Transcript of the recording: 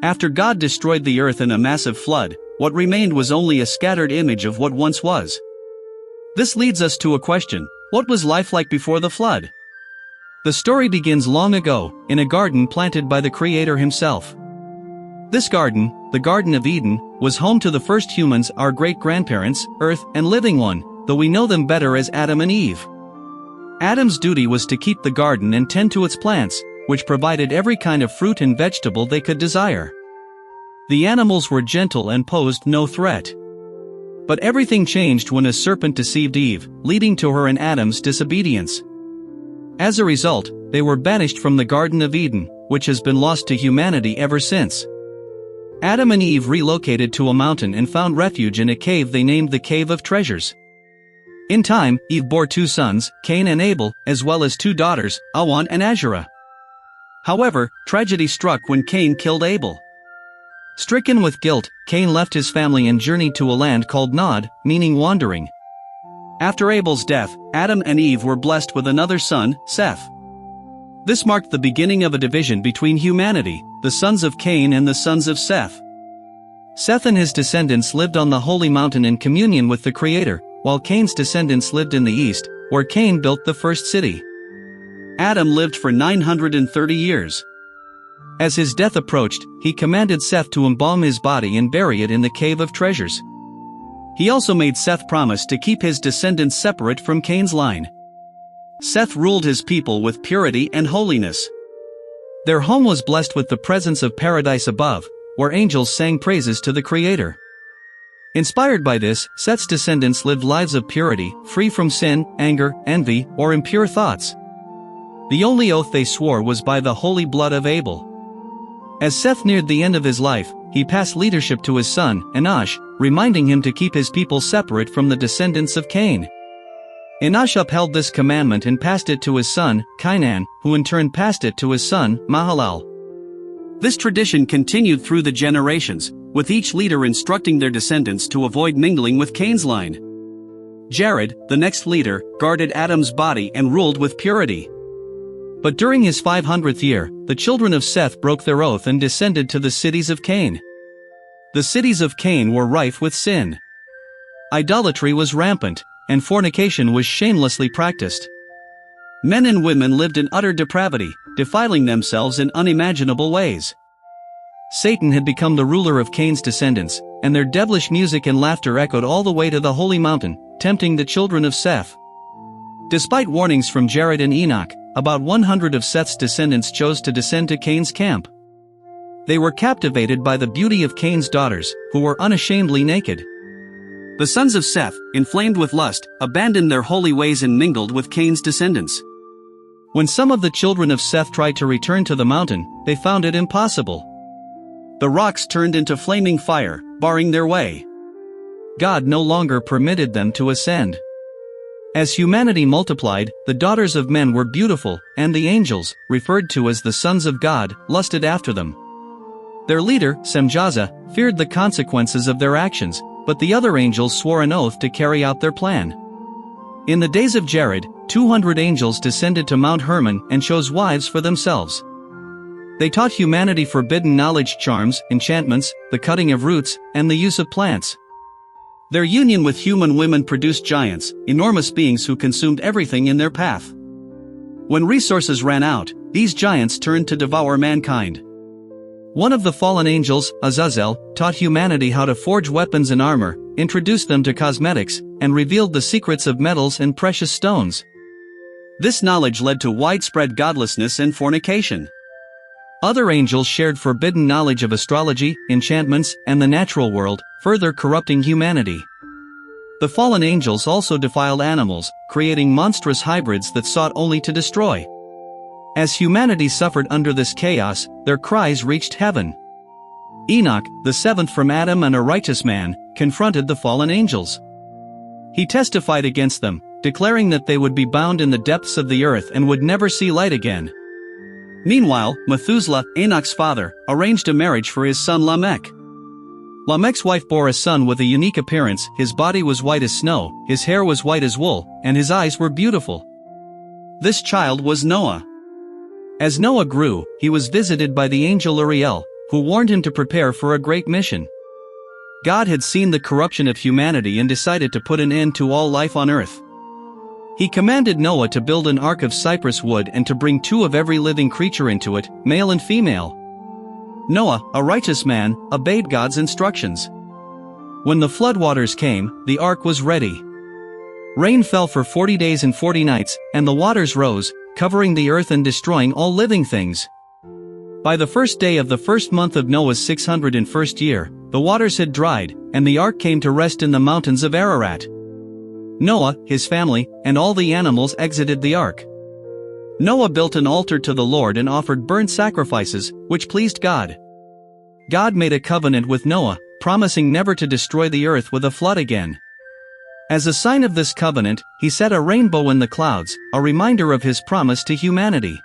After God destroyed the earth in a massive flood, what remained was only a scattered image of what once was. This leads us to a question: what was life like before the flood? The story begins long ago, in a garden planted by the Creator himself. This garden, the Garden of Eden, was home to the first humans, our great-grandparents, Earth, and Living One, though we know them better as Adam and Eve. Adam's duty was to keep the garden and tend to its plants, which provided every kind of fruit and vegetable they could desire. The animals were gentle and posed no threat. But everything changed when a serpent deceived Eve, leading to her and Adam's disobedience. As a result, they were banished from the Garden of Eden, which has been lost to humanity ever since. Adam and Eve relocated to a mountain and found refuge in a cave they named the Cave of Treasures. In time, Eve bore 2 sons, Cain and Abel, as well as 2 daughters, Awan and Asherah. However, tragedy struck when Cain killed Abel. Stricken with guilt, Cain left his family and journeyed to a land called Nod, meaning wandering. After Abel's death, Adam and Eve were blessed with another son, Seth. This marked the beginning of a division between humanity, the sons of Cain and the sons of Seth. Seth and his descendants lived on the holy mountain in communion with the Creator, while Cain's descendants lived in the east, where Cain built the first city. Adam lived for 930 years. As his death approached, he commanded Seth to embalm his body and bury it in the Cave of Treasures. He also made Seth promise to keep his descendants separate from Cain's line. Seth ruled his people with purity and holiness. Their home was blessed with the presence of paradise above, where angels sang praises to the Creator. Inspired by this, Seth's descendants lived lives of purity, free from sin, anger, envy, or impure thoughts. The only oath they swore was by the holy blood of Abel. As Seth neared the end of his life, he passed leadership to his son, Enosh, reminding him to keep his people separate from the descendants of Cain. Enosh upheld this commandment and passed it to his son, Cainan, who in turn passed it to his son, Mahalalel. This tradition continued through the generations, with each leader instructing their descendants to avoid mingling with Cain's line. Jared, the next leader, guarded Adam's body and ruled with purity. But during his 500th year, the children of Seth broke their oath and descended to the cities of Cain. The cities of Cain were rife with sin. Idolatry was rampant, and fornication was shamelessly practiced. Men and women lived in utter depravity, defiling themselves in unimaginable ways. Satan had become the ruler of Cain's descendants, and their devilish music and laughter echoed all the way to the holy mountain, tempting the children of Seth. Despite warnings from Jared and Enoch, about 100 of Seth's descendants chose to descend to Cain's camp. They were captivated by the beauty of Cain's daughters, who were unashamedly naked. The sons of Seth, inflamed with lust, abandoned their holy ways and mingled with Cain's descendants. When some of the children of Seth tried to return to the mountain, they found it impossible. The rocks turned into flaming fire, barring their way. God no longer permitted them to ascend. As humanity multiplied, the daughters of men were beautiful, and the angels, referred to as the sons of God, lusted after them. Their leader, Semjaza, feared the consequences of their actions, but the other angels swore an oath to carry out their plan. In the days of Jared, 200 angels descended to Mount Hermon and chose wives for themselves. They taught humanity forbidden knowledge, charms, enchantments, the cutting of roots, and the use of plants. Their union with human women produced giants, enormous beings who consumed everything in their path. When resources ran out, these giants turned to devour mankind. One of the fallen angels, Azazel, taught humanity how to forge weapons and armor, introduced them to cosmetics, and revealed the secrets of metals and precious stones. This knowledge led to widespread godlessness and fornication. Other angels shared forbidden knowledge of astrology, enchantments, and the natural world, further corrupting humanity. The fallen angels also defiled animals, creating monstrous hybrids that sought only to destroy. As humanity suffered under this chaos, their cries reached heaven. Enoch, the seventh from Adam and a righteous man, confronted the fallen angels. He testified against them, declaring that they would be bound in the depths of the earth and would never see light again. Meanwhile, Methuselah, Enoch's father, arranged a marriage for his son Lamech. Lamech's wife bore a son with a unique appearance. His body was white as snow, his hair was white as wool, and his eyes were beautiful. This child was Noah. As Noah grew, he was visited by the angel Uriel, who warned him to prepare for a great mission. God had seen the corruption of humanity and decided to put an end to all life on earth. He commanded Noah to build an ark of cypress wood and to bring 2 of every living creature into it, male and female. Noah, a righteous man, obeyed God's instructions. When the floodwaters came, the ark was ready. Rain fell for 40 days and 40 nights, and the waters rose, covering the earth and destroying all living things. By the first day of the first month of Noah's 601st year, the waters had dried, and the ark came to rest in the mountains of Ararat. Noah, his family, and all the animals exited the ark. Noah built an altar to the Lord and offered burnt sacrifices, which pleased God. God made a covenant with Noah, promising never to destroy the earth with a flood again. As a sign of this covenant, he set a rainbow in the clouds, a reminder of his promise to humanity.